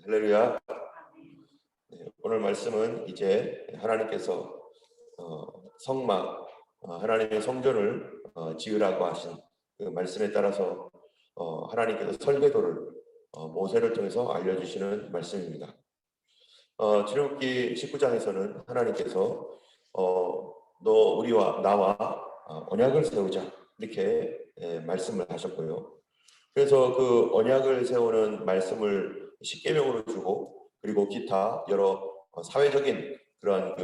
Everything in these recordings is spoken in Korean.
할렐루야. 네, 오늘 말씀은 이제 하나님께서 성막, 하나님의 성전을 지으라고 하신 그 말씀에 따라서 하나님께서 설계도를 모세를 통해서 알려주시는 말씀입니다. 출애굽기 19장에서는 하나님께서 너 우리와 나와 언약을 세우자 이렇게 말씀을 하셨고요. 그래서 그 언약을 세우는 말씀을 십계명으로 주고, 그리고 기타 여러 사회적인 그러한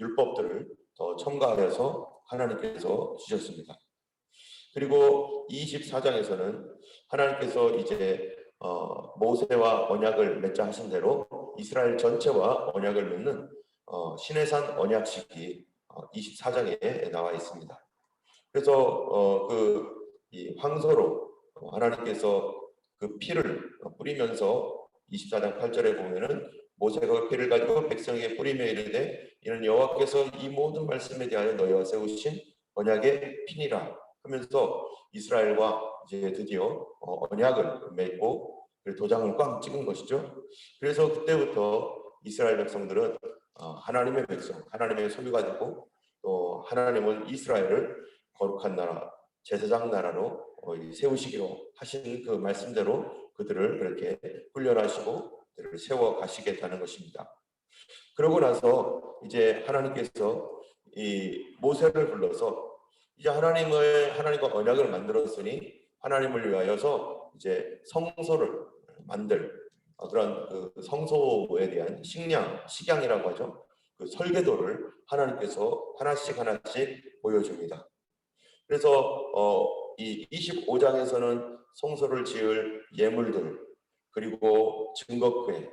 율법들을 더 첨가하여서 하나님께서 주셨습니다. 그리고 24장에서는 하나님께서 이제 모세와 언약을 맺자 하신 대로 이스라엘 전체와 언약을 맺는 시내산 언약식이 24장에 나와 있습니다. 그래서 이 황소로 하나님께서 그 피를 뿌리면서 24장 8절에 보면은 모세가 그 피를 가지고 백성에게 뿌리며 이르되 이는 여호와께서 이 모든 말씀에 대하여 너희와 세우신 언약의 피니라 하면서 이스라엘과 이제 드디어 언약을 맺고 도장을 꽝 찍은 것이죠. 그래서 그때부터 이스라엘 백성들은 하나님의 백성, 하나님의 소유가 되고, 또 하나님은 이스라엘을 거룩한 나라, 제사장 나라로 세우시기로 하신 그 말씀대로 그들을 그렇게 훈련하시고 그들을 세워 가시겠다는 것입니다. 그러고 나서 이제 하나님께서 이 모세를 불러서 이제 하나님과 언약을 만들었으니 하나님을 위하여서 이제 성소를 만들 그런 그 성소에 대한 식양이라고 하죠. 그 설계도를 하나님께서 하나씩 보여줍니다. 그래서 이 25장에서는 성소를 지을 예물들, 그리고 증거궤,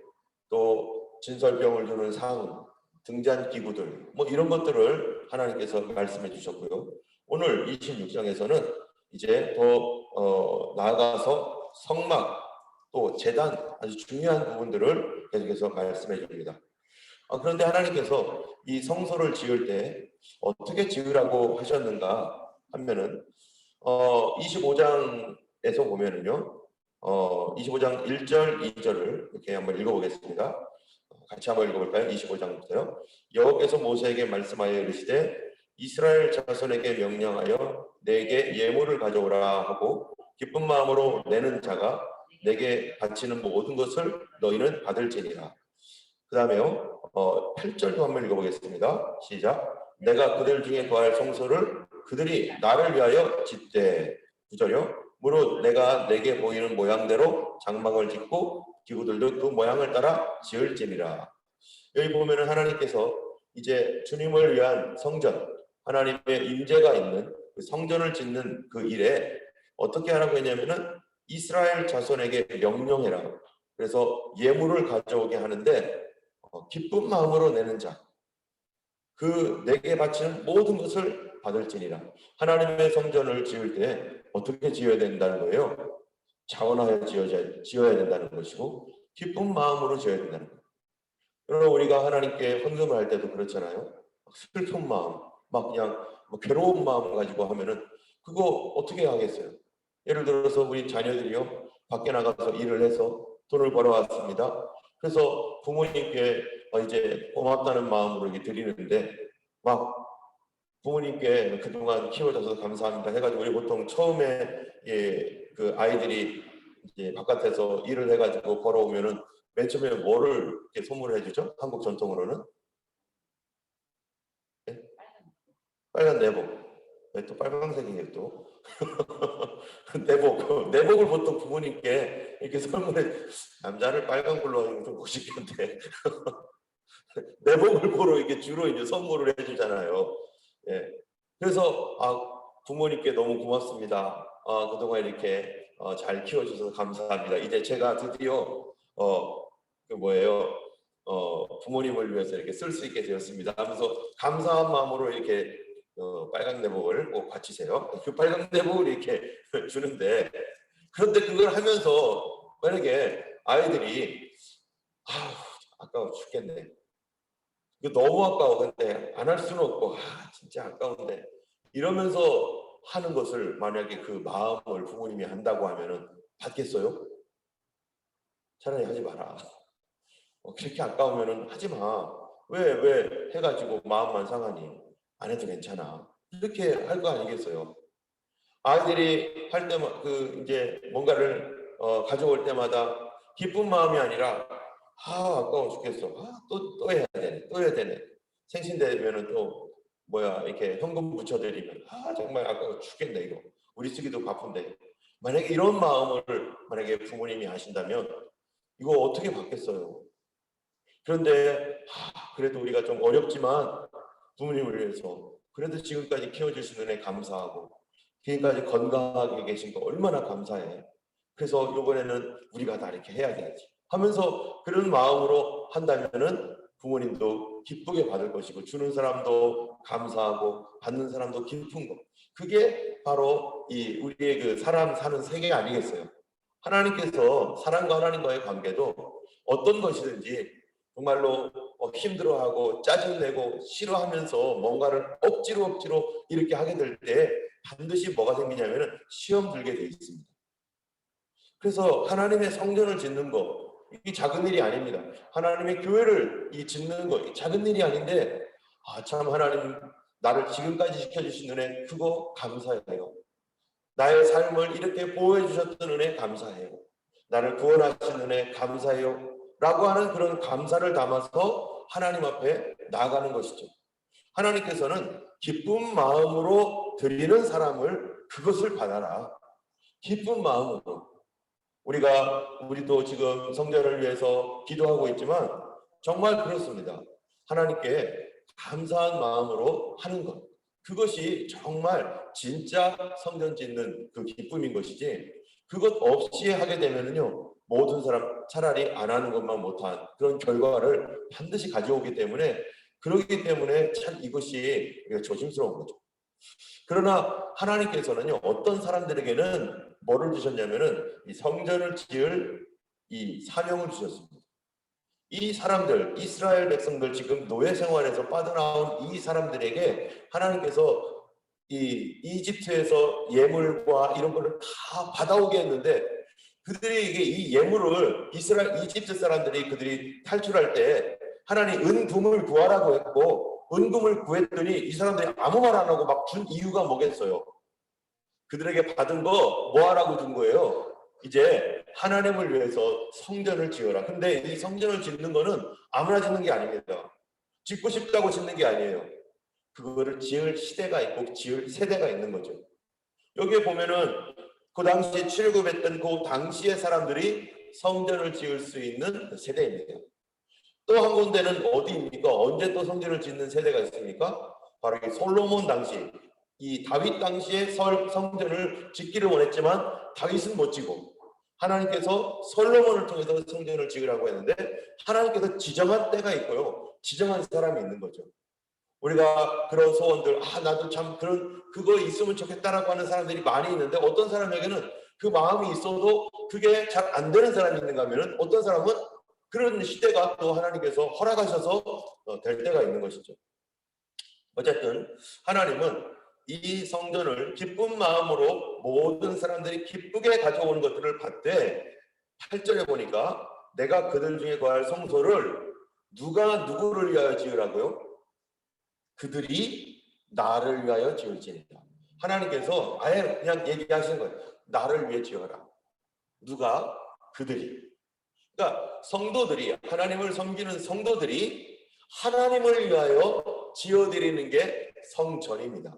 또 진설병을 두는 상, 등잔기구들, 뭐 이런 것들을 하나님께서 말씀해 주셨고요. 오늘 26장에서는 이제 더 나아가서 성막, 또 제단, 아주 중요한 부분들을 계속해서 말씀해 줍니다. 그런데 하나님께서 이 성소를 지을 때 어떻게 지으라고 하셨는가 하면은 25장에서 보면은요, 25장 1절, 2절을 이렇게 한번 읽어보겠습니다. 같이 한번 읽어볼까요? 25장부터요. 여호와께서 모세에게 말씀하여 이르시되 이스라엘 자손에게 명령하여 내게 예물을 가져오라 하고 기쁜 마음으로 내는 자가 내게 바치는 모든 것을 너희는 받을지니라. 그 다음에요, 8절도 한번 읽어보겠습니다. 시작. 내가 그들 중에 거할 성소를 그들이 나를 위하여 짓되. 9절이요. 무릇 내가 내게 보이는 모양대로 장막을 짓고 기구들도 그 모양을 따라 지을지니라. 여기 보면은 하나님께서 이제 주님을 위한 성전, 하나님의 임재가 있는 그 성전을 짓는 그 일에 어떻게 하라고 했냐면은 이스라엘 자손에게 명령해라. 그래서 예물을 가져오게 하는데 기쁜 마음으로 내는 자, 그 내게 바치는 모든 것을 받을지니라. 하나님의 성전을 지을 때 어떻게 지어야 된다는 거예요? 자원하여 지어야 된다는 것이고 기쁜 마음으로 지어야 된다는 거예요. 여러분, 우리가 하나님께 헌금을 할 때도 그렇잖아요. 슬픈 마음, 막 그냥 괴로운 마음 가지고 하면은 그거 어떻게 하겠어요? 예를 들어서 우리 자녀들이요, 밖에 나가서 일을 해서 돈을 벌어왔습니다. 그래서 부모님께 이제 고맙다는 마음으로 이렇게 드리는데, 막 부모님께 그동안 키워줘서 감사합니다 해가지고, 우리 보통 처음에 그 아이들이 이제 바깥에서 일을 해가지고 벌어오면은 맨 처음에 뭐를 이렇게 선물해 주죠? 한국 전통으로는 네? 빨간 내복. 왜 또 빨간색이에요 또? 내복을 보통 부모님께 이렇게 선물해. 남자를 빨간 걸로 하는 좀 멋있겠는데 내복을 보러 이렇게 주로 이제 선물을 해주잖아요. 예. 그래서 부모님께 너무 고맙습니다. 그동안 이렇게 잘 키워주셔서 감사합니다. 이제 제가 드디어 부모님을 위해서 이렇게 쓸 수 있게 되었습니다 하면서 감사한 마음으로 이렇게 빨간 내복을 꼭 바치세요. 그 빨간 내복을 이렇게 주는데, 그런데 그걸 하면서 만약에 아이들이 아까워 죽겠네, 이거 너무 아까워, 근데 안 할 수는 없고 진짜 아까운데 이러면서 하는 것을 만약에 그 마음을 부모님이 한다고 하면은 받겠어요? 차라리 하지 마라. 그렇게 아까우면은 하지 마. 왜 해가지고 마음만 상하니? 안 해도 괜찮아. 이렇게 할 거 아니겠어요? 아이들이 할 때만 이제 뭔가를 가져올 때마다 기쁜 마음이 아니라 아까워 죽겠어. 또 해야 되네. 또 해야 되네. 생신 되면은 또 뭐야 이렇게 현금 붙여드리면 정말 아까워 죽겠네 이거. 우리 쓰기도 바쁜데. 만약에 이런 마음을 만약에 부모님이 하신다면 이거 어떻게 받겠어요? 그런데 그래도 우리가 좀 어렵지만 부모님을 위해서 그래도 지금까지 키워주신 은혜 감사하고 지금까지 건강하게 계신 거 얼마나 감사해. 그래서 이번에는 우리가 다 이렇게 해야지 하면서 그런 마음으로 한다면은 부모님도 기쁘게 받을 것이고 주는 사람도 감사하고 받는 사람도 기쁜 거. 그게 바로 이 우리의 그 사람 사는 세계 아니겠어요? 하나님께서 사람과 하나님과의 관계도 어떤 것이든지 정말로 힘들어하고 짜증내고 싫어하면서 뭔가를 억지로 이렇게 하게 될 때 반드시 뭐가 생기냐면 시험 들게 돼 있습니다. 그래서 하나님의 성전을 짓는 거 이게 작은 일이 아닙니다. 하나님의 교회를 짓는 거 작은 일이 아닌데 참 하나님 나를 지금까지 지켜주신 은혜 그거 감사해요. 나의 삶을 이렇게 보호해 주셨던 은혜 감사해요. 나를 구원하신 은혜 감사해요. 라고 하는 그런 감사를 담아서 하나님 앞에 나아가는 것이죠. 하나님께서는 기쁜 마음으로 드리는 사람을 그것을 받아라. 기쁜 마음으로. 우리도 지금 성전을 위해서 기도하고 있지만 정말 그렇습니다. 하나님께 감사한 마음으로 하는 것. 그것이 정말 진짜 성전 짓는 그 기쁨인 것이지 그것 없이 하게 되면은요 모든 사람 차라리 안 하는 것만 못한 그런 결과를 반드시 가져오기 때문에 그러기 때문에 참 이것이 조심스러운 거죠. 그러나 하나님께서는요 어떤 사람들에게는 뭐를 주셨냐면은 이 성전을 지을 이 사명을 주셨습니다. 이 사람들 이스라엘 백성들 지금 노예 생활에서 빠져나온 이 사람들에게 하나님께서 이 이집트에서 예물과 이런 거를 다 받아오게 했는데 그들이 이 예물을 이집트 사람들이 그들이 탈출할 때 하나님 은금을 구하라고 했고 은금을 구했더니 이 사람들이 아무 말 안 하고 막 준 이유가 뭐겠어요? 그들에게 받은 거 뭐 하라고 준 거예요? 이제 하나님을 위해서 성전을 지어라. 근데 이 성전을 짓는 거는 아무나 짓는 게 아닙니다. 짓고 싶다고 짓는 게 아니에요. 그거를 지을 시대가 있고 지을 세대가 있는 거죠. 여기에 보면은 그 당시에 출애굽했던 그 당시의 사람들이 성전을 지을 수 있는 세대입니다. 또 한 군데는 어디입니까? 언제 또 성전을 짓는 세대가 있습니까? 바로 이 솔로몬 당시, 이 다윗 당시에 성전을 짓기를 원했지만 다윗은 못 지고 하나님께서 솔로몬을 통해서 성전을 지으라고 했는데 하나님께서 지정한 때가 있고요. 지정한 사람이 있는 거죠. 우리가 그런 소원들, 나도 참 그거 있으면 좋겠다라고 하는 사람들이 많이 있는데 어떤 사람에게는 그 마음이 있어도 그게 잘 안 되는 사람이 있는가 하면은 어떤 사람은 그런 시대가 또 하나님께서 허락하셔서 될 때가 있는 것이죠. 어쨌든 하나님은 이 성전을 기쁜 마음으로 모든 사람들이 기쁘게 가져오는 것들을 받되 8절에 보니까 내가 그들 중에 거할 성소를 누가 누구를 위하여 지으라고요? 그들이 나를 위하여 지을지니라. 하나님께서 아예 그냥 얘기하시는 거예요. 나를 위해 지어라. 누가? 그들이. 그러니까 성도들이 하나님을 섬기는 성도들이 하나님을 위하여 지어드리는 게 성전입니다.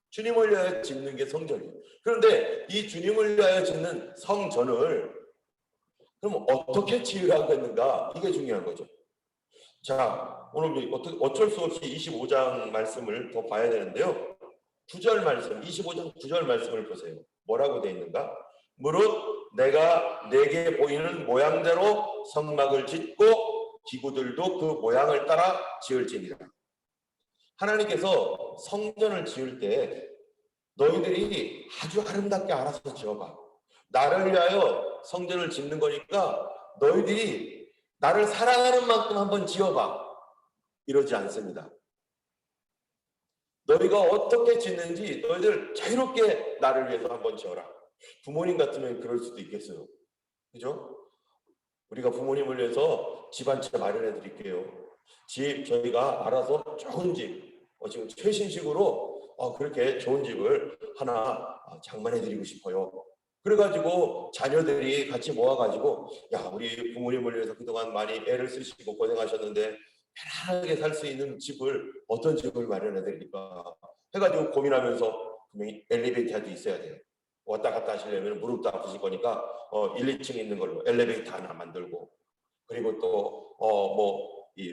주님을 위하여 짓는 게 성전이에요. 그런데 이 주님을 위하여 짓는 성전을 그럼 어떻게 지으라고 했는가? 이게 중요한 거죠. 자, 오늘 어쩔 수 없이 25장 말씀을 더 봐야 되는데요. 9절 말씀, 25장 9절 말씀을 보세요. 뭐라고 되어 있는가? 무릇 내가 내게 보이는 모양대로 성막을 짓고 기구들도 그 모양을 따라 지을지니라. 하나님께서 성전을 지을 때 너희들이 아주 아름답게 알아서 지어봐. 나를 위하여 성전을 짓는 거니까 너희들이 나를 사랑하는 만큼 한번 지어봐. 이러지 않습니다. 너희가 어떻게 짓는지 너희들 자유롭게 나를 위해서 한번 지어라. 부모님 같으면 그럴 수도 있겠어요. 그죠? 우리가 부모님을 위해서 집 한 채 마련해 드릴게요. 집 저희가 알아서 좋은 집, 지금 최신식으로 그렇게 좋은 집을 하나 장만해 드리고 싶어요. 그래가지고 자녀들이 같이 모아가지고 야, 우리 부모님을 위해서 그동안 많이 애를 쓰시고 고생하셨는데 편안하게 살 수 있는 집을 어떤 집을 마련해 드릴까 해가지고 고민하면서 분명히 엘리베이터도 있어야 돼요. 왔다 갔다 하시려면 무릎도 아프실 거니까 1, 2층 있는 걸로 엘리베이터 하나 만들고, 그리고 또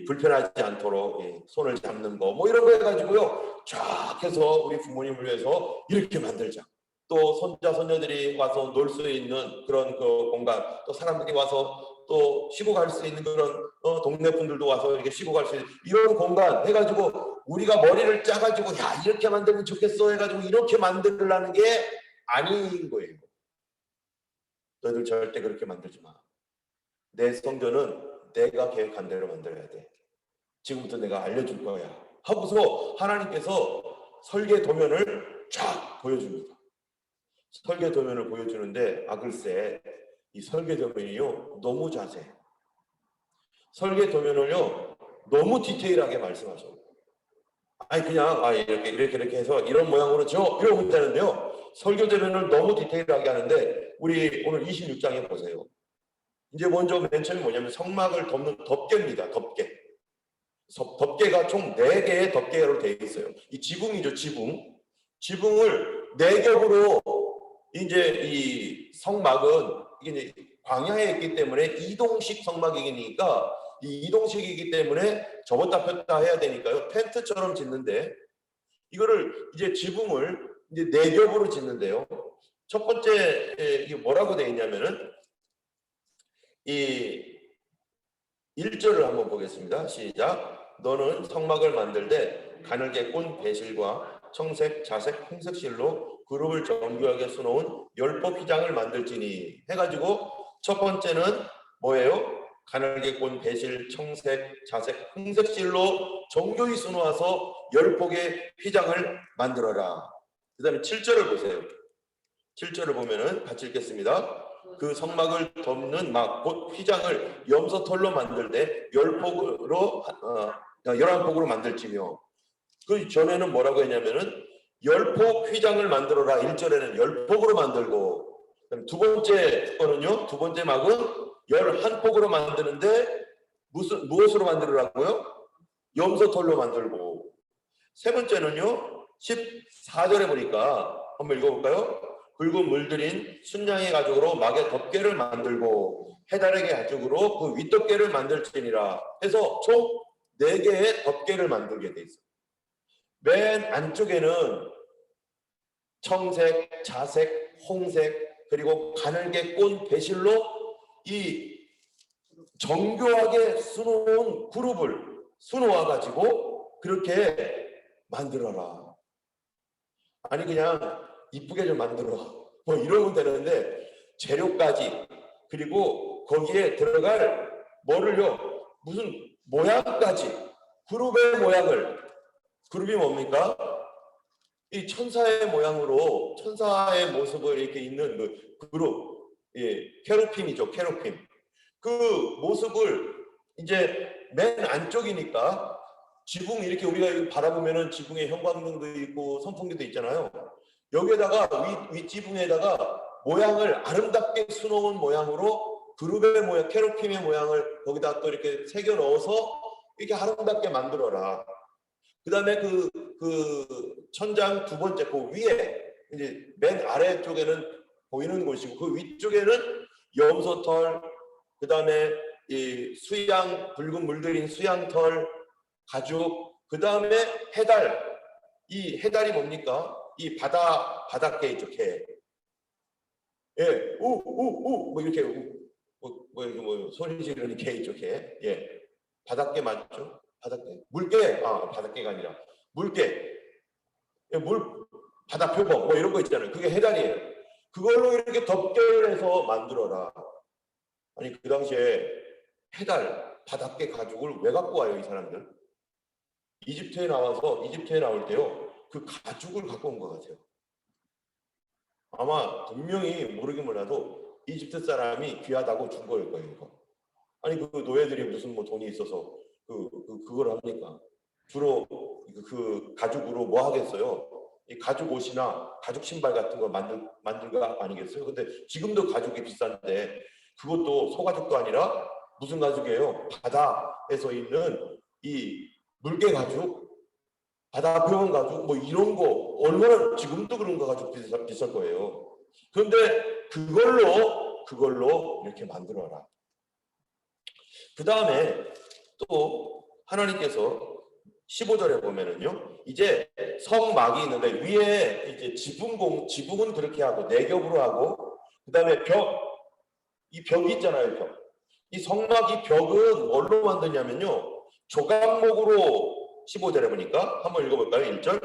불편하지 않도록 손을 잡는 거 뭐 이런 거 해가지고요 쫙 해서 우리 부모님을 위해서 이렇게 만들자. 또 손자 손녀들이 와서 놀 수 있는 그런 그 공간, 또 사람들이 와서 또 쉬고 갈 수 있는 그런 동네 분들도 와서 이렇게 쉬고 갈 수 있는 이런 공간 해가지고 우리가 머리를 짜가지고 야 이렇게 만들면 좋겠어 해가지고 이렇게 만들려는 게 아닌 거예요. 너희들 절대 그렇게 만들지 마. 내 성전은 내가 계획한 대로 만들어야 돼. 지금부터 내가 알려줄 거야 하고서 하나님께서 설계 도면을 쫙 보여줍니다. 설계 도면을 보여주는데 글쎄 이 설계 도면이요 너무 자세해. 설계 도면을요 너무 디테일하게 말씀하셔요. 아니 그냥 이렇게 해서 이런 모양으로 줘 이러고 있다는데요, 설계 도면을 너무 디테일하게 하는데 우리 오늘 26장에 보세요. 이제 먼저 맨 처음에 뭐냐면 성막을 덮는 덮개입니다. 덮개. 덮개가 총 4개의 덮개로 되어 있어요. 이 지붕이죠, 지붕. 지붕을 4겹으로 이제 이 성막은 이게 광야에 있기 때문에 이동식 성막이니까 이 이동식이기 때문에 접었다 폈다 해야 되니까요. 텐트처럼 짓는데 이거를 이제 지붕을 이제 4겹으로 짓는데요. 첫 번째 이게 뭐라고 되어 있냐면은 이 1절을 한번 보겠습니다. 시작. 너는 성막을 만들되 가늘게 꼰 배실과 청색, 자색, 홍색실로 그룹을 정교하게 수놓은 열포 휘장을 만들지니 해가지고 첫 번째는 뭐예요? 가늘게 꼰 배실, 청색, 자색, 홍색실로 정교히 수놓아서 열폭의 휘장을 만들어라. 그 다음에 7절을 보세요. 7절을 보면은 같이 읽겠습니다. 그 성막을 덮는 막 곧 휘장을 염소털로 만들되 11폭으로 만들지며, 그 전에는 뭐라고 했냐면은 10폭 휘장을 만들어라. 1절에는 10폭으로 만들고, 두 번째 거는요, 두 번째 막은 11폭으로 만드는데 무엇으로 만들으라고요? 염소털로 만들고, 세 번째는요 14절에 보니까 한번 읽어볼까요? 붉은 물들인 순양의 가죽으로 막의 덮개를 만들고 해달의 가죽으로 그 윗덮개를 만들지니라 해서 총 4개의 덮개를 만들게 돼 있어요. 맨 안쪽에는 청색, 자색, 홍색 그리고 가늘게 꼰 배실로 이 정교하게 수놓은 그룹을 수놓아 가지고 그렇게 만들어라. 아니 그냥 이쁘게 좀 만들어 뭐 이러면 되는데 재료까지, 그리고 거기에 들어갈 뭐를요 무슨 모양까지, 그룹의 모양을, 그룹이 뭡니까? 이 천사의 모양으로 천사의 모습을 이렇게 있는 그 그룹, 케루빔이죠. 케루빔. 그 모습을 이제 맨 안쪽이니까 지붕 이렇게 우리가 바라보면은 지붕에 형광등도 있고 선풍기도 있잖아요. 여기에다가 윗지붕에다가 모양을 아름답게 수놓은 모양으로 그룹의 모양, 케루빔의 모양을 거기다 또 이렇게 새겨 넣어서 이렇게 아름답게 만들어라. 그 다음에 그 천장 두 번째 그 위에 이제 맨 아래쪽에는 보이는 곳이고 그 위쪽에는 염소털, 그 다음에 이 수양, 붉은 물들인 수양털 가죽, 그 다음에 해달. 이 해달이 뭡니까? 이 바닷개 있죠, 개. 예, 뭐 이렇게 소리 지르는 개 있죠, 개. 예, 바닷개 맞죠? 바닷개, 물개. 바닷개가 아니라 물개. 예, 바다 표범 뭐 이런 거 있잖아요. 그게 해달이에요. 그걸로 이렇게 덮개를 해서 만들어라. 아니 그 당시에 해달, 바닷개 가죽을 왜 갖고 와요, 이 사람들? 이집트에 나올 때요, 그 가죽을 갖고 온 것 같아요. 아마 분명히 모르긴 몰라도 이집트 사람이 귀하다고 준 거일 거예요. 이거. 아니 그 노예들이 무슨 뭐 돈이 있어서 그걸 합니까? 주로 그 가죽으로 뭐 하겠어요? 이 가죽 옷이나 가죽 신발 같은 거 만들 거 아니겠어요? 근데 지금도 가죽이 비싼데 그것도 소가죽도 아니라 무슨 가죽이에요? 바다에서 있는 이 물개 가죽, 바다 표현 가죽 뭐 이런 거 얼마나 지금도 그런 거 가죽 비쌀 거예요. 그런데 그걸로 이렇게 만들어라. 그 다음에 또 하나님께서 15절에 보면은요, 이제 성막이 있는데 위에 이제 지붕은 그렇게 하고 내겹으로 하고, 그 다음에 이 벽이 있잖아요, 벽. 이 성막 이 벽은 뭘로 만드냐면요, 조각목으로 15절에 보니까 한번 읽어볼까요? 1절.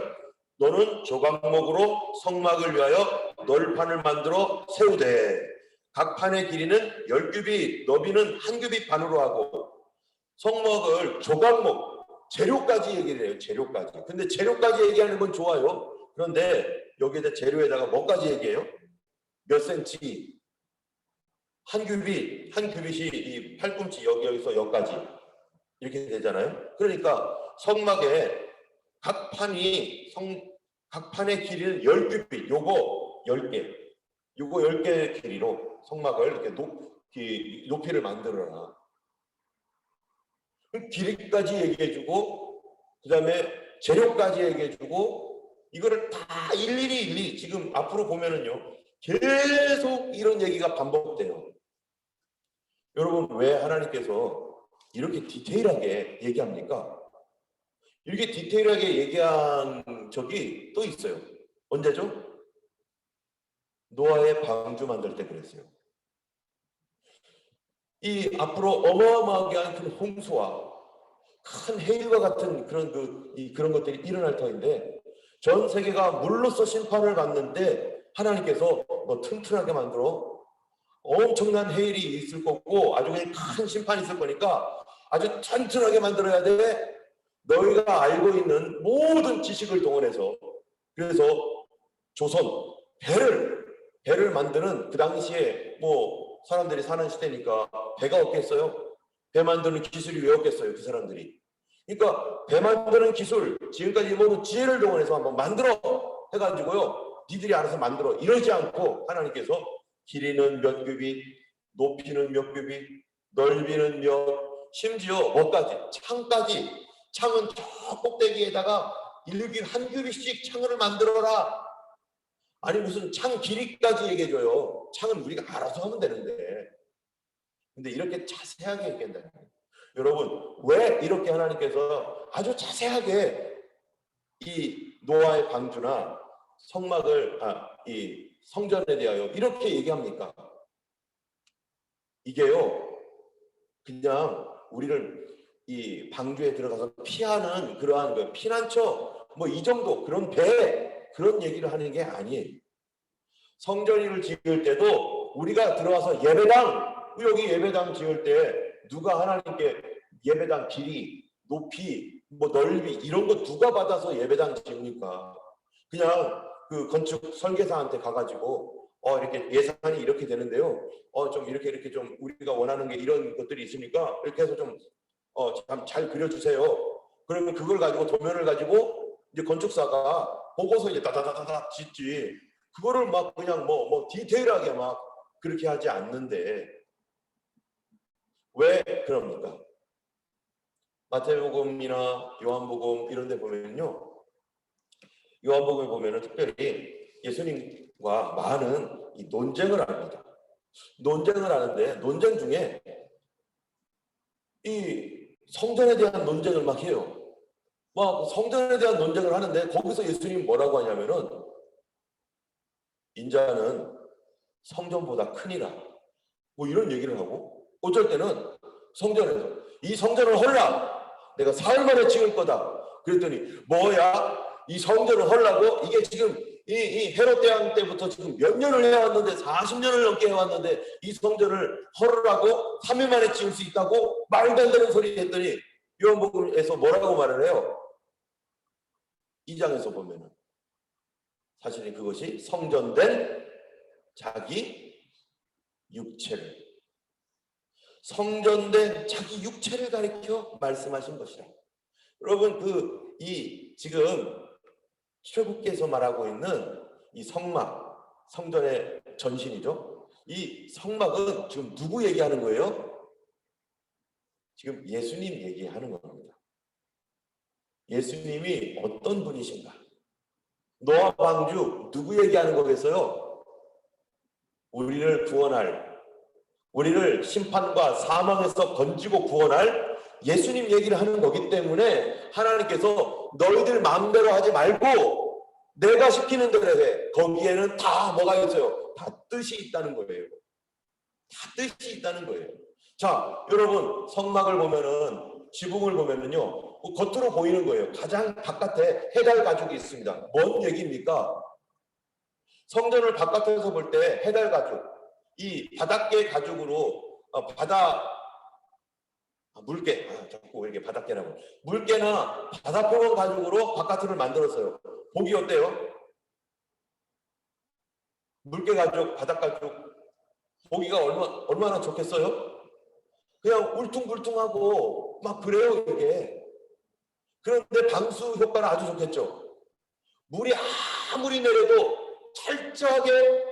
너는 조각목으로 성막을 위하여 널판을 만들어 세우되 각 판의 길이는 10규빗, 너비는 1규빗 반으로 하고. 성막을 조각목, 재료까지 얘기를 해요. 재료까지. 근데 재료까지 얘기하는 건 좋아요. 그런데 여기에다 재료에다가 뭐까지 얘기해요? 몇 센치, 한 규빗이 이 팔꿈치 여기서 여기까지 이렇게 되잖아요. 그러니까 성막에 각 판의 길이는 10규빗, 요거 10개, 요거 10개 길이로 성막을 이렇게 높이를 만들어라. 길이까지 얘기해주고, 그 다음에 재료까지 얘기해주고, 이거를 다 일일이 지금 앞으로 보면은요, 계속 이런 얘기가 반복돼요. 여러분, 왜 하나님께서 이렇게 디테일하게 얘기합니까? 이렇게 디테일하게 얘기한 적이 또 있어요. 언제죠? 노아의 방주 만들 때 그랬어요. 이 앞으로 어마어마하게 한 큰 홍수와 큰 해일과 같은 그런 것들이 일어날 터인데, 전 세계가 물로써 심판을 받는데 하나님께서 뭐 튼튼하게 만들어 엄청난 해일이 있을 거고 아주 그냥 큰 심판이 있을 거니까 아주 튼튼하게 만들어야 돼. 너희가 알고 있는 모든 지식을 동원해서, 그래서 조선 배를 만드는, 그 당시에 뭐 사람들이 사는 시대니까 배가 없겠어요? 배 만드는 기술이 왜 없겠어요? 그 사람들이. 그러니까 배 만드는 기술, 지금까지 모든 지혜를 동원해서 한번 만들어 해가지고요, 니들이 알아서 만들어, 이러지 않고 하나님께서 길이는 몇 규빗, 높이는 몇 규빗, 넓이는 심지어 뭐까지, 창은 저 꼭대기에다가 1규빗 창을 만들어라. 아니 무슨 창 길이까지 얘기해줘요. 창은 우리가 알아서 하면 되는데. 근데 이렇게 자세하게 얘기한다는 거예요. 여러분, 왜 이렇게 하나님께서 아주 자세하게 이 노아의 방주나 이 성전에 대하여 이렇게 얘기합니까? 이게요, 그냥 우리를 이 방주에 들어가서 피하는 그러한 피난처 뭐 이 정도 그런 얘기를 하는 게 아니에요. 성전을 지을 때도 우리가 들어와서 여기 예배당 지을 때 누가 하나님께 예배당 길이, 높이, 뭐 넓이 이런 거 누가 받아서 예배당 지습니까? 그냥 그 건축 설계사한테 가가지고 이렇게 예산이 이렇게 되는데요. 좀 이렇게 좀 우리가 원하는 게 이런 것들이 있으니까 이렇게 해서 좀 잘 그려주세요. 그러면 그걸 가지고 도면을 가지고 이제 건축사가 보고서 이제 다다다다다 짓지. 그거를 막 그냥 뭐 디테일하게 막 그렇게 하지 않는데 왜 그럽니까? 마태복음이나 요한복음 이런 데 보면요, 요한복음에 보면은 특별히 예수님과 많은 이 논쟁을 합니다. 논쟁을 하는데 논쟁 중에 이 성전에 대한 논쟁을 막 해요. 막 성전에 대한 논쟁을 하는데 거기서 예수님이 뭐라고 하냐면은 인자는 성전보다 크니라. 뭐 이런 얘기를 하고, 어쩔 때는 성전에서 이 성전을 헐라. 내가 사흘 만에 지을 거다. 그랬더니 뭐야? 이 성전을 헐라고? 이게 지금 이 헤롯 대왕 때부터 지금 몇 년을 해왔는데 40년을 넘게 해왔는데 이 성전을 헐라고 3일 만에 지을 수 있다고? 말도 안 되는 소리 했더니 요한복음에서 뭐라고 말을 해요? 2장에서 보면은 사실은 그것이 성전된 자기 육체를, 성전된 자기 육체를 가리켜 말씀하신 것이라. 여러분, 이 지금 출애굽기에서 말하고 있는 이 성막, 성전의 전신이죠. 이 성막은 지금 누구 얘기하는 거예요? 지금 예수님 얘기하는 겁니다. 예수님이 어떤 분이신가? 노아 방주 누구 얘기하는 거겠어요? 우리를 구원할, 우리를 심판과 사망에서 건지고 구원할 예수님 얘기를 하는 거기 때문에 하나님께서 너희들 마음대로 하지 말고 내가 시키는 대로 해. 거기에는 다 뭐가 있어요? 다 뜻이 있다는 거예요. 다 뜻이 있다는 거예요. 자, 여러분, 성막을 보면은, 지붕을 보면은요, 겉으로 보이는 거예요. 가장 바깥에 해달 가죽이 있습니다. 뭔 얘기입니까? 성전을 바깥에서 볼 때 해달 가죽, 이 바닷개 가죽으로 물개, 자꾸 왜 이렇게 바닷개라고, 물개나 바다표범 가죽으로 바깥을 만들었어요. 보기 어때요? 물개 가죽, 바닷 가죽 보기가 얼마나 좋겠어요? 그냥 울퉁불퉁하고 막 그래요, 이게. 그런데 방수 효과는 아주 좋겠죠. 물이 아무리 내려도 철저하게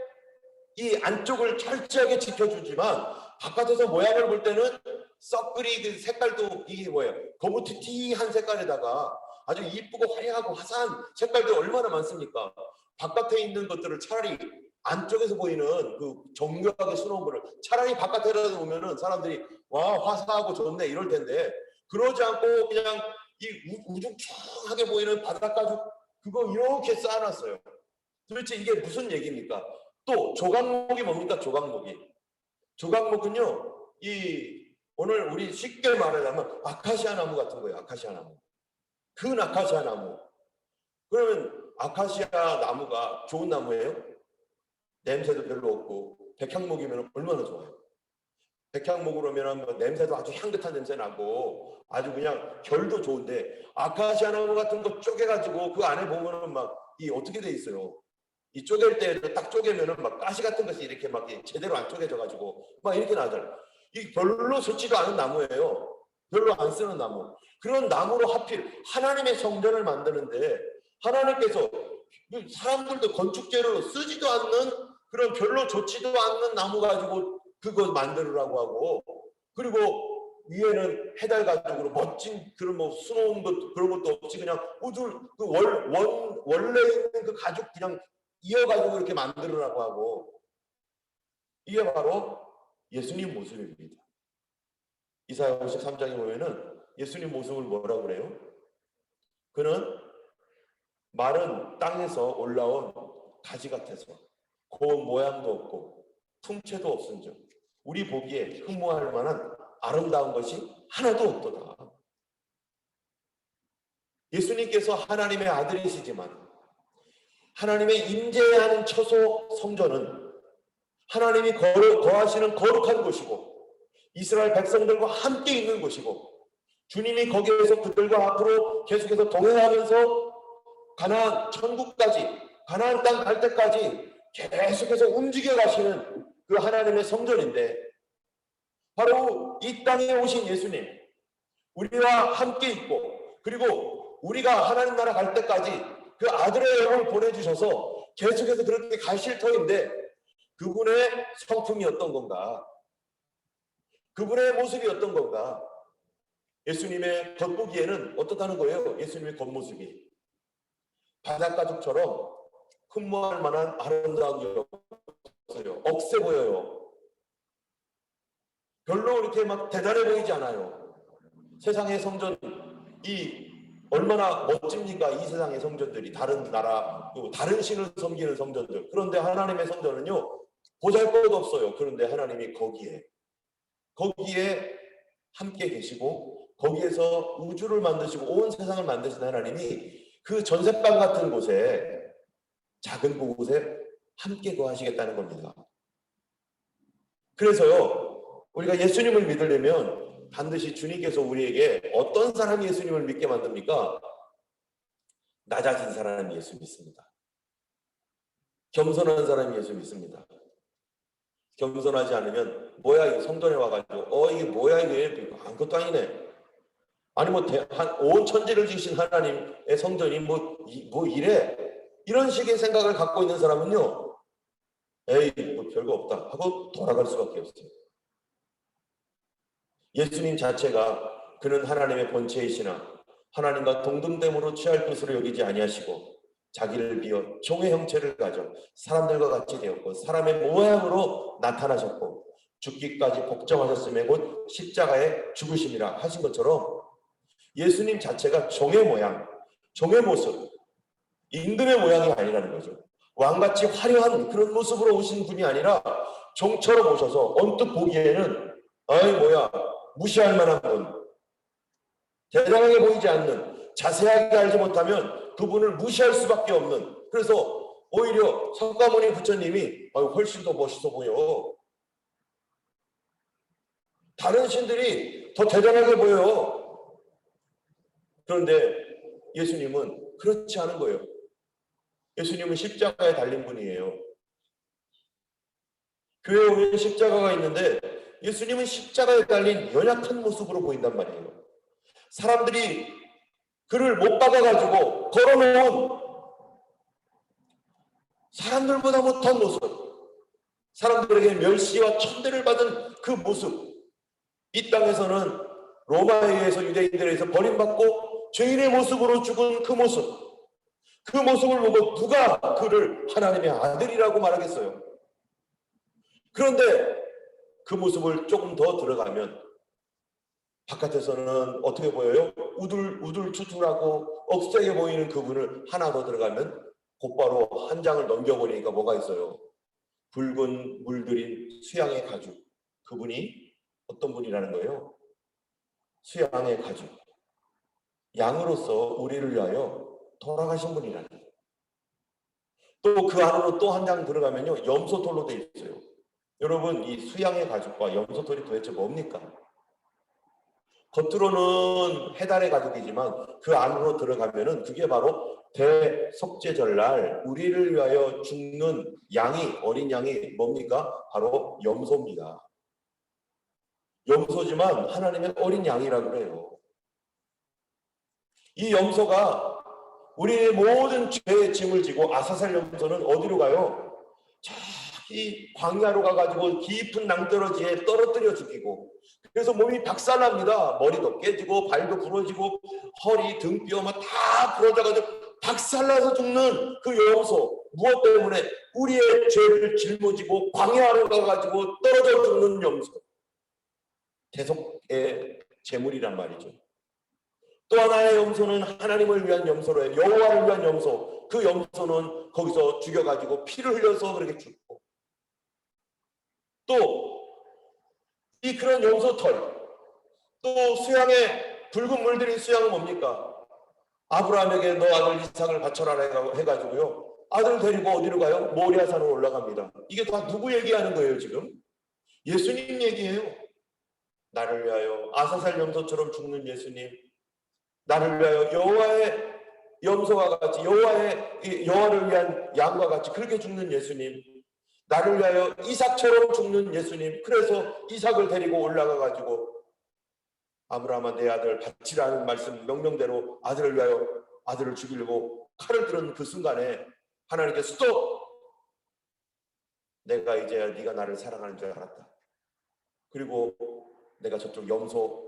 이 안쪽을 철저하게 지켜주지만 바깥에서 모양을 볼 때는 썩그리 그 색깔도 이게 뭐예요? 거무튀튀한 색깔에다가 아주 이쁘고 화려하고 화사한 색깔들이 얼마나 많습니까? 바깥에 있는 것들을 차라리 안쪽에서 보이는 그 정교하게 수놓은 거를 차라리 바깥에라도 보면은 사람들이 와, 화사하고 좋네 이럴 텐데, 그러지 않고 그냥 이 우중충하게 보이는 바닷가죽 그거 이렇게 쌓아놨어요. 도대체 이게 무슨 얘기입니까? 또 조각목이 뭡니까? 조각목은요, 오늘 우리 쉽게 말하자면 아카시아 나무 같은 거예요. 아카시아 나무, 큰 아카시아 나무. 그러면 아카시아 나무가 좋은 나무예요? 냄새도 별로 없고, 백향목이면 얼마나 좋아요. 백향목으로 하면 냄새도 아주 향긋한 냄새 나고 아주 그냥 결도 좋은데, 아카시아 나무 같은 거 쪼개가지고 그 안에 보면은 막 이 어떻게 돼 있어요? 이 쪼갤 때 딱 쪼개면은 막 가시 같은 것이 이렇게 막 제대로 안 쪼개져가지고 막 이렇게 나잖아요. 이 별로 좋지도 않은 나무예요. 별로 안 쓰는 나무. 그런 나무로 하필 하나님의 성전을 만드는데, 하나님께서 사람들도 건축재료로 쓰지도 않는 그런 별로 좋지도 않는 나무 가지고 그거 만들으라고 하고, 그리고 위에는 해달 가죽으로 멋진 그런 뭐 수놓은 것 그런 것도 없이 그냥 우둘 원래 있는 그 가죽 그냥 이어가지고 이렇게 만들으라고 하고, 이게 바로 예수님 모습입니다. 이사야 53장에 보면은 예수님 모습을 뭐라고 그래요? 그는 마른 땅에서 올라온 가지 같아서 고운 모양도 없고 품체도 없은즉 우리 보기에 흠모할 만한 아름다운 것이 하나도 없도다. 예수님께서 하나님의 아들이시지만 하나님의 임재하는 처소 성전은 하나님이 거하시는 거룩한 곳이고 이스라엘 백성들과 함께 있는 곳이고, 주님이 거기에서 그들과 앞으로 계속해서 동행하면서 가나안 천국까지, 가나안 땅 갈 때까지 계속해서 움직여 가시는 그 하나님의 성전인데, 바로 이 땅에 오신 예수님, 우리와 함께 있고, 그리고 우리가 하나님 나라 갈 때까지 그 아들의 영을 보내주셔서 계속해서 그렇게 가실 터인데, 그분의 성품이 어떤 건가? 그분의 모습이 어떤 건가? 예수님의 겉보기에는 어떻다는 거예요? 예수님의 겉모습이 바닷가죽처럼 흠모할 만한 아름다운 게 없어요. 억세 보여요. 별로 이렇게 막 대단해 보이지 않아요. 세상의 성전, 얼마나 멋집니까? 이 세상의 성전들이, 다른 나라, 다른 신을 섬기는 성전들. 그런데 하나님의 성전은요, 보잘것도 없어요. 그런데 하나님이 거기에 함께 계시고, 거기에서 우주를 만드시고 온 세상을 만드신 하나님이 그 전셋방 같은 곳에, 작은 곳에 함께 거하시겠다는 겁니다. 그래서요, 우리가 예수님을 믿으려면 반드시 주님께서 우리에게 어떤 사람이 예수님을 믿게 만듭니까? 낮아진 사람이 예수 믿습니다. 겸손한 사람이 예수 믿습니다. 겸손하지 않으면 뭐야 이 성전에 와가지고 이게 뭐야 이게 아무것도 아니네. 아니 온 천지를 지으신 하나님의 성전이 뭐 이래 이런 식의 생각을 갖고 있는 사람은요, 에이 뭐 별거 없다 하고 돌아갈 수밖에 없어요. 예수님 자체가 그는 하나님의 본체이시나 하나님과 동등됨으로 취할 것으로 여기지 아니하시고 자기를 비워 종의 형체를 가져 사람들과 같이 되었고 사람의 모양으로 나타나셨고 죽기까지 복종하셨음에 곧 십자가에 죽으심이라 하신 것처럼 예수님 자체가 종의 모양, 종의 모습, 임금의 모양이 아니라는 거죠. 왕같이 화려한 그런 모습으로 오신 분이 아니라 종처럼 오셔서 언뜻 보기에는 뭐야 무시할 만한 분, 대단하게 보이지 않는, 자세하게 알지 못하면 그분을 무시할 수밖에 없는, 그래서 오히려 석가모니 부처님이 훨씬 더 멋있어 보여. 다른 신들이 더 대단하게 보여. 그런데 예수님은 그렇지 않은 거예요. 예수님은 십자가에 달린 분이에요. 교회에 오면 십자가가 있는데 예수님은 십자가에 달린 연약한 모습으로 보인단 말이에요. 사람들이 그를 못 박아가지고 걸어놓은 사람들보다 못한 모습, 사람들에게 멸시와 천대를 받은 그 모습, 이 땅에서는 로마에 의해서 유대인들에 의해서 버림받고 죄인의 모습으로 죽은 그 모습, 그 모습을 보고 누가 그를 하나님의 아들이라고 말하겠어요? 그런데 그 모습을 조금 더 들어가면 바깥에서는 어떻게 보여요? 우둘투둘하고 억세게 보이는 그분을 하나 더 들어가면 곧바로 한 장을 넘겨버리니까 뭐가 있어요? 붉은 물들인 수양의 가죽. 그분이 어떤 분이라는 거예요? 수양의 가죽. 양으로서 우리를 위하여 돌아가신 분이라는 거예요. 또 그 안으로 또 한 장 들어가면요, 염소털로 되어 있어요. 여러분, 이 수양의 가죽과 염소털이 도대체 뭡니까? 겉으로는 해달의 가죽이지만 그 안으로 들어가면은 그게 바로 대속죄절날 우리를 위하여 죽는 양이, 어린 양이 뭡니까? 바로 염소입니다. 염소지만 하나님의 어린 양이라고 그래요. 이 염소가 우리의 모든 죄의 짐을 지고, 아사살 염소는 어디로 가요? 저기 광야로 가가지고 깊은 낭떠러지에 떨어뜨려 죽이고, 그래서 몸이 박살납니다. 머리도 깨지고 발도 부러지고 허리, 등뼈 다 부러져가지고 박살나서 죽는 그 염소. 무엇 때문에? 우리의 죄를 짊어지고 광야로 가가지고 떨어져 죽는 염소. 대속의 제물이란 말이죠. 또 하나의 염소는 하나님을 위한 염소로 해요. 여호와를 위한 염소. 그 염소는 거기서 죽여가지고 피를 흘려서 그렇게 죽고, 또 이 그런 염소털, 또 수양의 붉은 물들인 수양은 뭡니까? 아브라함에게 너 아들 이삭을 바쳐라 해가지고요, 아들 데리고 어디로 가요? 모리아산으로 올라갑니다. 이게 다 누구 얘기하는 거예요 지금? 예수님 얘기예요. 나를 위하여 아사살 염소처럼 죽는 예수님, 나를 위하여 여호와의 염소와 같이, 여호와를 위한 양과 같이 그렇게 죽는 예수님, 나를 위하여 이삭처럼 죽는 예수님. 그래서 이삭을 데리고 올라가가지고 아브라함아 내 아들 바치라는 말씀 명령대로 아들을 위하여 아들을 죽이려고 칼을 들은 그 순간에 하나님께 스톱! 내가 이제 네가 나를 사랑하는 줄 알았다. 그리고 내가 저쪽 염소,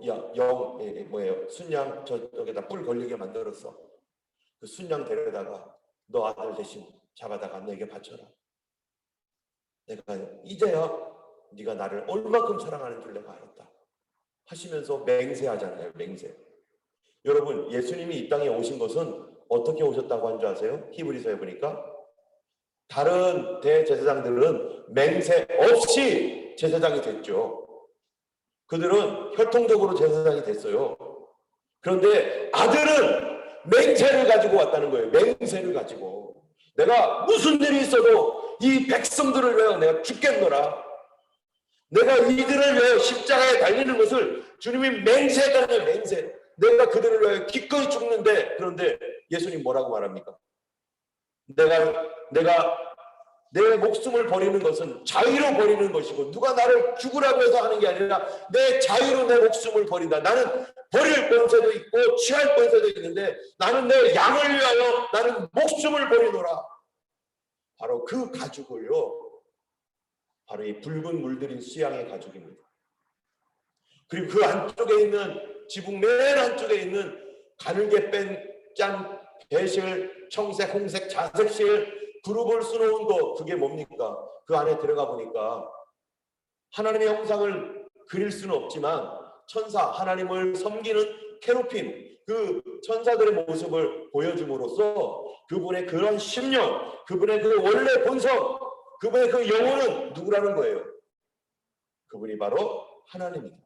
순양 저쪽에다 뿔 걸리게 만들었어. 그 순양 데려다가 너 아들 대신 잡아다가 내게 바쳐라. 내가 이제야 네가 나를 얼마큼 사랑하는 줄 내가 알았다 하시면서 맹세하잖아요. 맹세. 여러분, 예수님이 이 땅에 오신 것은 어떻게 오셨다고 한 줄 아세요? 히브리서에 보니까 다른 대제사장들은 맹세 없이 제사장이 됐죠. 그들은 혈통적으로 제사장이 됐어요. 그런데 아들은 맹세를 가지고 왔다는 거예요. 맹세를 가지고 내가 무슨 일이 있어도 이 백성들을 위하여 내가 죽겠노라. 내가 이들을 위하여 십자가에 달리는 것을 주님이 맹세했다는 거예요. 맹세. 내가 그들을 위하여 기꺼이 죽는데, 그런데 예수님 뭐라고 말합니까? 내가 내 목숨을 버리는 것은 자유로 버리는 것이고 누가 나를 죽으라고 해서 하는 게 아니라 내 자유로 내 목숨을 버린다. 나는 버릴 권세도 있고 취할 권세도 있는데 나는 내 양을 위하여 나는 목숨을 버리노라. 바로 그 가죽을요. 바로 이 붉은 물들인 수양의 가죽입니다. 그리고 그 안쪽에 있는 지붕 맨 안쪽에 있는 가늘게 뺀 짠 배실, 청색, 홍색, 자색실 그룹을 수놓은 거 그게 뭡니까? 그 안에 들어가 보니까 하나님의 형상을 그릴 수는 없지만 천사, 하나님을 섬기는 케루핀 그 천사들의 모습을 보여줌으로써 그분의 그런 심령, 그분의 그 원래 본성, 그분의 그 영혼은 누구라는 거예요? 그분이 바로 하나님이다.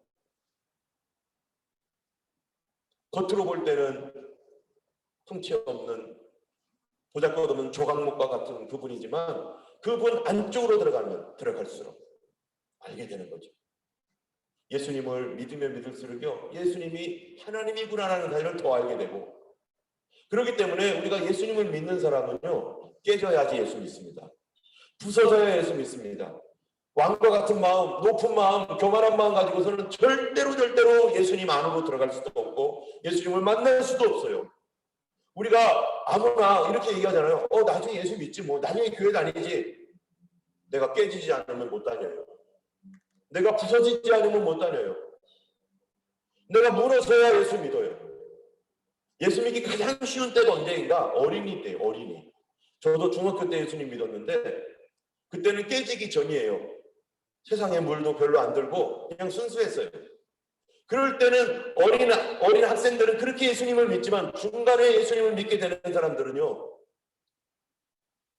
겉으로 볼 때는 통치 없는 보잘것없는 조각목과 같은 그분이지만 그분 안쪽으로 들어갈수록 알게 되는 거죠. 예수님을 믿으면 믿을수록요 예수님이 하나님이구나라는 사실을 더 알게 되고 그렇기 때문에 우리가 예수님을 믿는 사람은요 깨져야지 예수 믿습니다. 부서져야 예수 믿습니다. 왕과 같은 마음, 높은 마음, 교만한 마음 가지고서는 절대로 예수님 안으로 들어갈 수도 없고 예수님을 만날 수도 없어요. 우리가 아무나 이렇게 얘기하잖아요. 나중에 예수 믿지 뭐 나중에 교회 다니지. 내가 깨지지 않으면 못 다녀요. 내가 부서지지 않으면 못 다녀요. 내가 무너져야 예수 믿어요. 예수 믿기 가장 쉬운 때가 언제인가? 어린이 때예요. 어린이. 저도 중학교 때 예수님 믿었는데 그때는 깨지기 전이에요. 세상에 물도 별로 안 들고 그냥 순수했어요. 그럴 때는 어린 학생들은 그렇게 예수님을 믿지만 중간에 예수님을 믿게 되는 사람들은요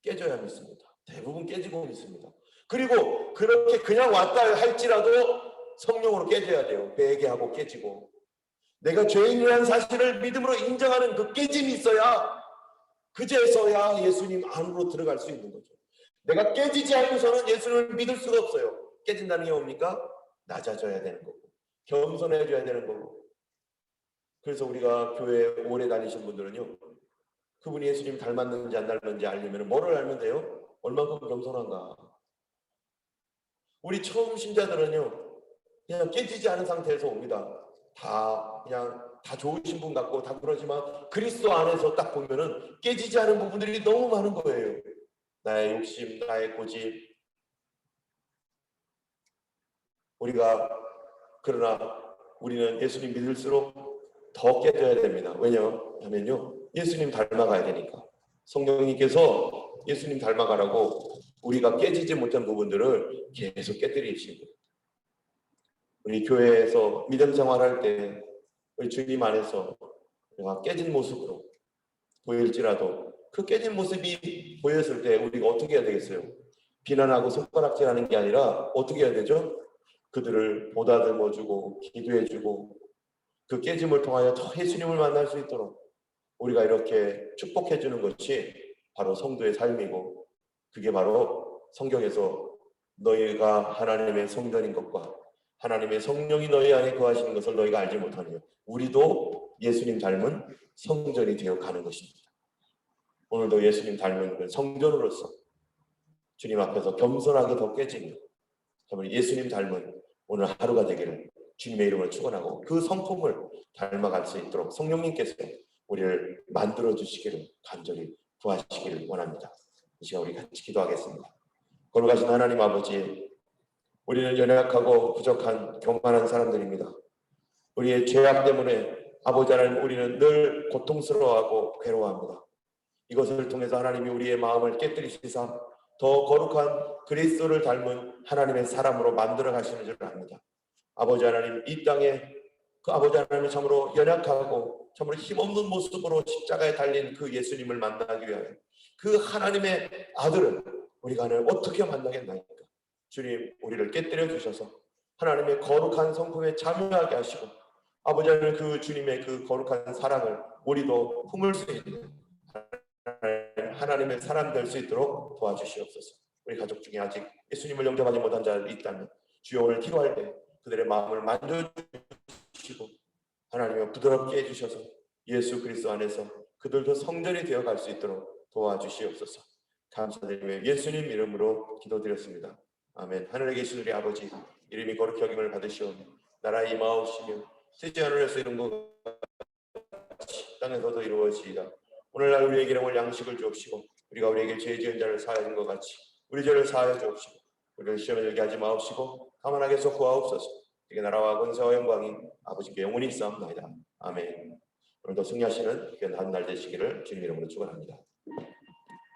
깨져야 믿습니다. 대부분 깨지고 믿습니다. 그리고 그렇게 그냥 왔다 할지라도 성령으로 깨져야 돼요. 회개하고 깨지고 내가 죄인이라는 사실을 믿음으로 인정하는 그 깨짐이 있어야 그제서야 예수님 안으로 들어갈 수 있는 거죠. 내가 깨지지 않고서는 예수님을 믿을 수가 없어요. 깨진다는 게 뭡니까? 낮아져야 되는 거고 겸손해져야 되는 거고. 그래서 우리가 교회 오래 다니신 분들은요 그분이 예수님 닮았는지 안 닮았는지 알려면 뭐를 알면 돼요? 얼만큼 겸손한가. 우리 처음 신자들은요 그냥 깨지지 않은 상태에서 옵니다. 다 좋으신 분 같고 다 그러지만 그리스도 안에서 딱 보면은 깨지지 않은 부분들이 너무 많은 거예요. 나의 욕심, 나의 고집. 그러나 우리는 예수님 믿을수록 더 깨져야 됩니다. 왜냐하면요 예수님 닮아가야 되니까. 성령님께서 예수님 닮아가라고 우리가 깨지지 못한 부분들을 계속 깨뜨리시고 우리 교회에서 믿음 생활할 때 우리 주님 안에서 우리가 깨진 모습으로 보일지라도 그 깨진 모습이 보였을 때 우리가 어떻게 해야 되겠어요? 비난하고 손가락질하는 게 아니라 어떻게 해야 되죠? 그들을 보다듬어주고 기도해주고 그 깨짐을 통하여 더 예수님을 만날 수 있도록 우리가 이렇게 축복해주는 것이 바로 성도의 삶이고 그게 바로 성경에서 너희가 하나님의 성전인 것과 하나님의 성령이 너희 안에 거하시는 것을 너희가 알지 못하느냐. 우리도 예수님 닮은 성전이 되어 가는 것입니다. 오늘도 예수님 닮은 그 성전으로서 주님 앞에서 겸손하게 더 깨지며 정말 예수님 닮은 오늘 하루가 되기를 주님의 이름으로 축원하고 그 성품을 닮아갈 수 있도록 성령님께서 우리를 만들어 주시기를 간절히 구하시기를 원합니다. 이 시간 우리 같이 기도하겠습니다. 거룩하신 하나님 아버지, 우리는 연약하고 부족한 교만한 사람들입니다. 우리의 죄악 때문에 아버지 하나님 우리는 늘 고통스러워하고 괴로워합니다. 이것을 통해서 하나님이 우리의 마음을 깨뜨리시사 더 거룩한 그리스도를 닮은 하나님의 사람으로 만들어 가시는 줄 압니다. 아버지 하나님 이 땅에 그 아버지 하나님이 참으로 연약하고 참으로 힘없는 모습으로 십자가에 달린 그 예수님을 만나기 위하여 그 하나님의 아들을 우리가 어떻게 만나겠나이까. 주님 우리를 깨뜨려 주셔서 하나님의 거룩한 성품에 참여하게 하시고 아버지 하나님 그 주님의 그 거룩한 사랑을 우리도 품을 수 있는 하나님의 사람 될 수 있도록 도와주시옵소서. 우리 가족 중에 아직 예수님을 영접하지 못한 자들이 있다면 주여 오늘 기도할 때 그들의 마음을 만져주시고 하나님을 부드럽게 해주셔서 예수 그리스도 안에서 그들도 성전이 되어갈 수 있도록 도와주시옵소서. 감사드리며 예수님 이름으로 기도드렸습니다. 아멘. 하늘에 계신 우리 아버지, 이름이 거룩히 여김을 받으시오며 나라의 임하옵시며 뜻이 하늘에서 이룬 것 같이 땅에서도 이루어지이다. 오늘날 우리에게 일용할 양식을 주옵시고 우리가 우리에게 죄 지은 자를 사하여 준 것 같이 우리 죄를 사하여 주옵시고 우리를 시험에 들게 하지 마옵시고 다만 악에서 구하옵소서. 이게 나라와 권세와 영광이 아버지께 영원히 있사옵나이다. 아멘. 오늘도 승리하시는 귀한 한 날 되시기를 주님 이름으로 축원합니다.